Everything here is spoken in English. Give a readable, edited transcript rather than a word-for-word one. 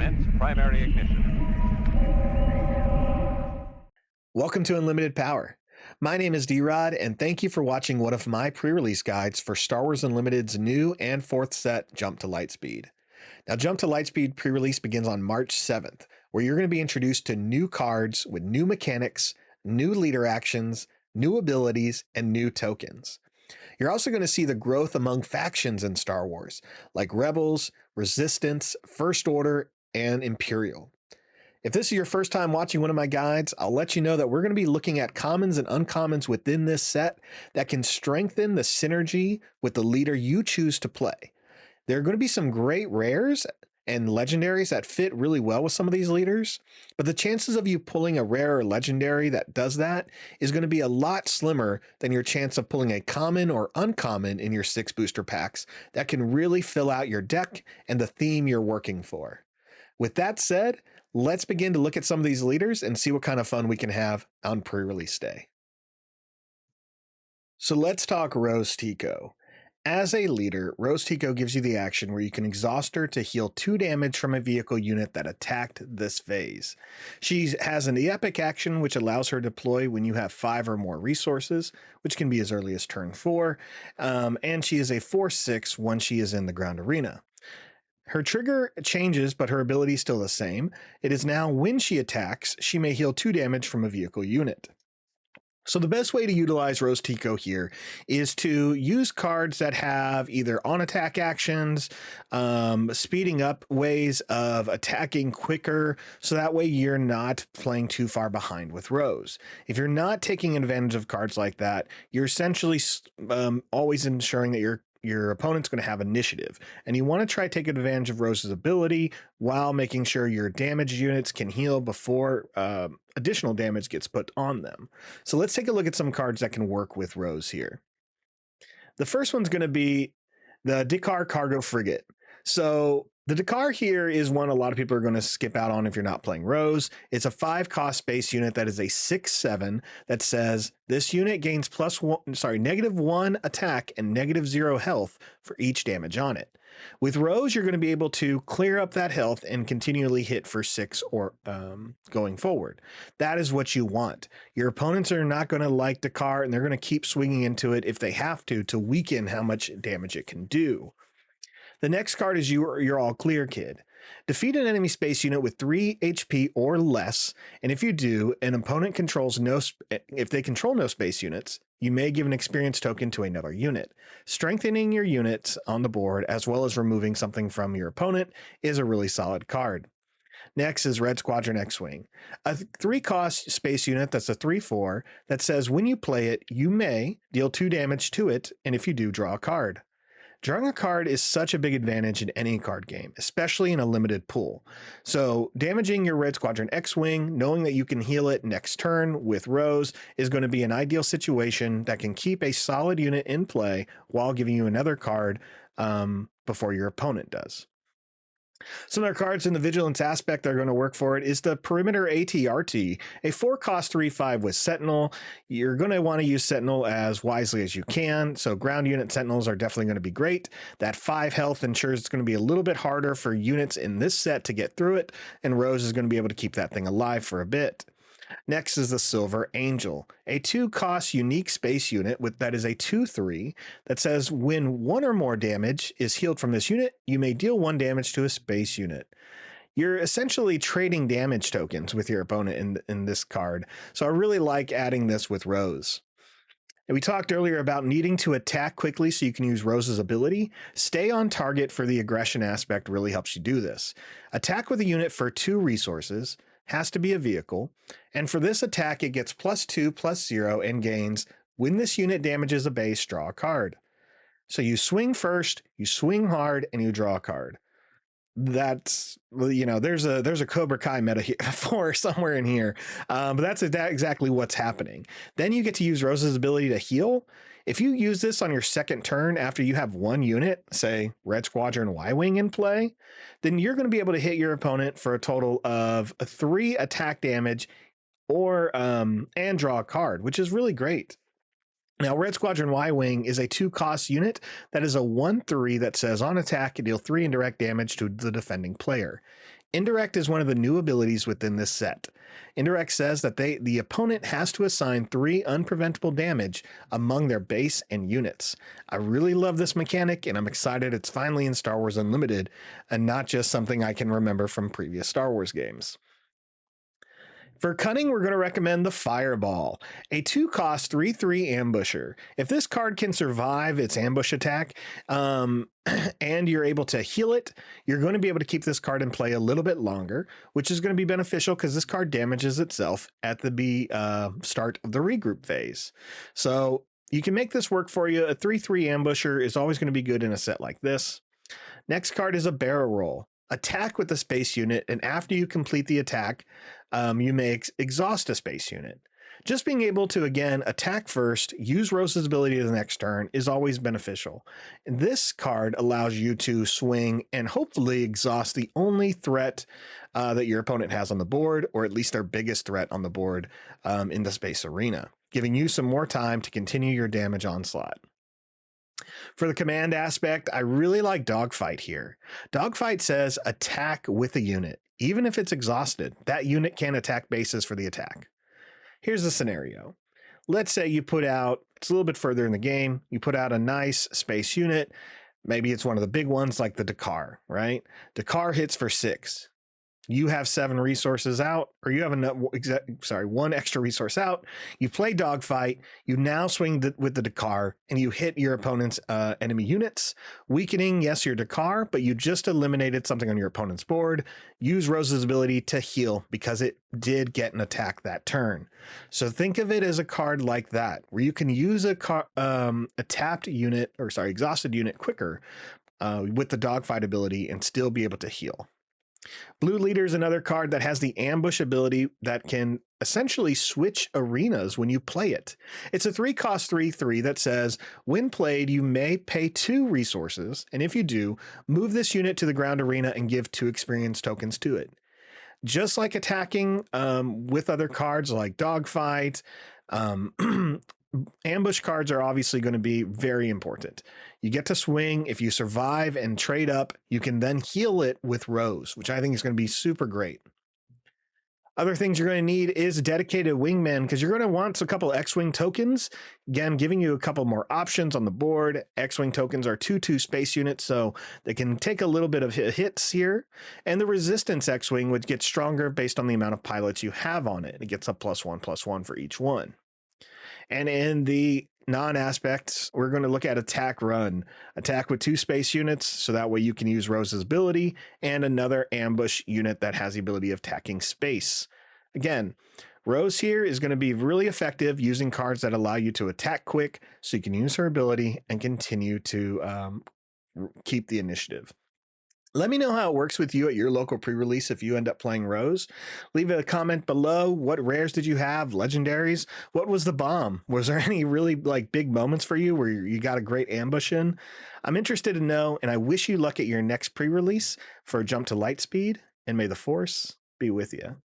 Commence primary ignition. Welcome to Unlimited Power. My name is D-Rod, and thank you for watching one of my pre-release guides for Star Wars Unlimited's new and fourth set, Jump to Lightspeed. Now, Jump to Lightspeed pre-release begins on March 7th, where you're going to be introduced to new cards with new mechanics, new leader actions, new abilities, and new tokens. You're also going to see the growth among factions in Star Wars, like Rebels, Resistance, First Order, and Imperial. If this is your first time watching one of my guides, I'll let you know that we're going to be looking at commons and uncommons within this set that can strengthen the synergy with the leader you choose to play. There are going to be some great rares and legendaries that fit really well with some of these leaders, but the chances of you pulling a rare or legendary that does that is going to be a lot slimmer than your chance of pulling a common or uncommon in your 6 booster packs that can really fill out your deck and the theme you're working for. With that said, let's begin to look at some of these leaders and see what kind of fun we can have on pre-release day. So let's talk Rose Tico. As a leader, Rose Tico gives you the action where you can exhaust her to heal 2 damage from a vehicle unit that attacked this phase. She has an epic action which allows her to deploy when you have 5 or more resources, which can be as early as turn 4, and she is a 4/6 once she is in the ground arena. Her trigger changes, but her ability is still the same. It is now when she attacks, she may heal 2 damage from a vehicle unit. So the best way to utilize Rose Tico here is to use cards that have either on-attack actions, speeding up ways of attacking quicker, so that way you're not playing too far behind with Rose. If you're not taking advantage of cards like that, you're essentially always ensuring that your opponent's going to have initiative, and you want to try to take advantage of Rose's ability while making sure your damaged units can heal before additional damage gets put on them. So let's take a look at some cards that can work with Rose here. The first one's going to be the Dakar Cargo Frigate. So the Dakar here is one a lot of people are going to skip out on if you're not playing Rose. It's a 5 cost space unit that is a 6/7 that says this unit gains -1 attack and -0 health for each damage on it. With Rose, you're going to be able to clear up that health and continually hit for 6 or going forward. That is what you want. Your opponents are not going to like Dakar, and they're going to keep swinging into it if they have to weaken how much damage it can do. The next card is You're All Clear Kid. Defeat an enemy space unit with 3 HP or less, and if you do, an opponent controls if they control no space units, you may give an experience token to another unit. Strengthening your units on the board, as well as removing something from your opponent, is a really solid card. Next is Red Squadron X-Wing, a 3-cost space unit that's a 3/4 that says when you play it, you may deal 2 damage to it, and if you do, draw a card. Drawing a card is such a big advantage in any card game, especially in a limited pool. So damaging your Red Squadron X-Wing, knowing that you can heal it next turn with Rose, is going to be an ideal situation that can keep a solid unit in play while giving you another card before your opponent does. Some other cards in the Vigilance aspect that are going to work for it is the Perimeter AT-RT, a 4-cost 3/5 with Sentinel. You're going to want to use Sentinel as wisely as you can, so ground unit Sentinels are definitely going to be great. That 5 health ensures it's going to be a little bit harder for units in this set to get through it, and Rose is going to be able to keep that thing alive for a bit. Next is the Silver Angel, a 2-cost unique space unit that is a 2/3 that says when 1 or more damage is healed from this unit, you may deal 1 damage to a space unit. You're essentially trading damage tokens with your opponent in this card, so I really like adding this with Rose. And we talked earlier about needing to attack quickly so you can use Rose's ability. Stay on target for the aggression aspect really helps you do this. Attack with a unit for 2 resources, has to be a vehicle, and for this attack it gets +2/+0 and gains when this unit damages a base, draw a card. So you swing first, you swing hard, and you draw a card. That's, you know, there's a Cobra Kai metaphor somewhere in here, but that's exactly what's happening. Then you get to use Rose's ability to heal. If you use this on your second turn after you have 1 unit, say Red Squadron Y-Wing in play, then you're going to be able to hit your opponent for a total of 3 attack damage or and draw a card, which is really great. Now, Red Squadron Y-Wing is a 2-cost unit that is a 1/3 that says on attack, deal 3 indirect damage to the defending player. Indirect is one of the new abilities within this set. Indirect says that the opponent has to assign 3 unpreventable damage among their base and units. I really love this mechanic, and I'm excited it's finally in Star Wars Unlimited and not just something I can remember from previous Star Wars games. For cunning, we're going to recommend the Fireball, a 2-cost 3/3 ambusher. If this card can survive its ambush attack, and you're able to heal it, you're going to be able to keep this card in play a little bit longer, which is going to be beneficial because this card damages itself at the start of the regroup phase. So you can make this work for you. A 3/3 ambusher is always going to be good in a set like this. Next card is a barrel roll. Attack with the space unit, and after you complete the attack, you may exhaust a space unit. Just being able to, again, attack first, use Rose's ability the next turn is always beneficial. And this card allows you to swing and hopefully exhaust the only threat that your opponent has on the board, or at least their biggest threat on the board in the space arena, giving you some more time to continue your damage onslaught. For the command aspect, I really like Dogfight here. Dogfight says attack with a unit. Even if it's exhausted, that unit can attack bases for the attack. Here's the scenario. Let's say you put out, it's a little bit further in the game, you put out a nice space unit. Maybe it's one of the big ones like the Dakar, right? Dakar hits for 6. You have 7 resources out, or you have one extra resource out. You play Dogfight. You now swing with the Dakar, and you hit your opponent's enemy units, weakening, yes, your Dakar, but you just eliminated something on your opponent's board. Use Rose's ability to heal because it did get an attack that turn. So think of it as a card like that, where you can use a tapped unit, exhausted unit quicker with the Dogfight ability and still be able to heal. Blue Leader is another card that has the ambush ability that can essentially switch arenas when you play it. It's a 3-cost 3/3 that says, when played, you may pay 2 resources, and if you do, move this unit to the ground arena and give 2 experience tokens to it. Just like attacking with other cards like Dogfight, ambush cards are obviously going to be very important. You get to swing. If you survive and trade up, you can then heal it with Rose, which I think is going to be super great. Other things you're going to need is dedicated wingmen, because you're going to want a couple X-Wing tokens. Again, giving you a couple more options on the board. X-Wing tokens are 2/2 space units, so they can take a little bit of hits here. And the Resistance X-Wing would get stronger based on the amount of pilots you have on it. It gets a +1/+1 for each one. And in the non-aspects, we're going to look at attack run. Attack with 2 space units, so that way you can use Rose's ability, and another ambush unit that has the ability of attacking space. Again, Rose here is going to be really effective using cards that allow you to attack quick, so you can use her ability and continue to keep the initiative. Let me know how it works with you at your local pre-release if you end up playing Rose. Leave a comment below. What rares did you have? Legendaries? What was the bomb? Was there any really big moments for you where you got a great ambush in? I'm interested to know, and I wish you luck at your next pre-release for Jump to Lightspeed, and may the Force be with you.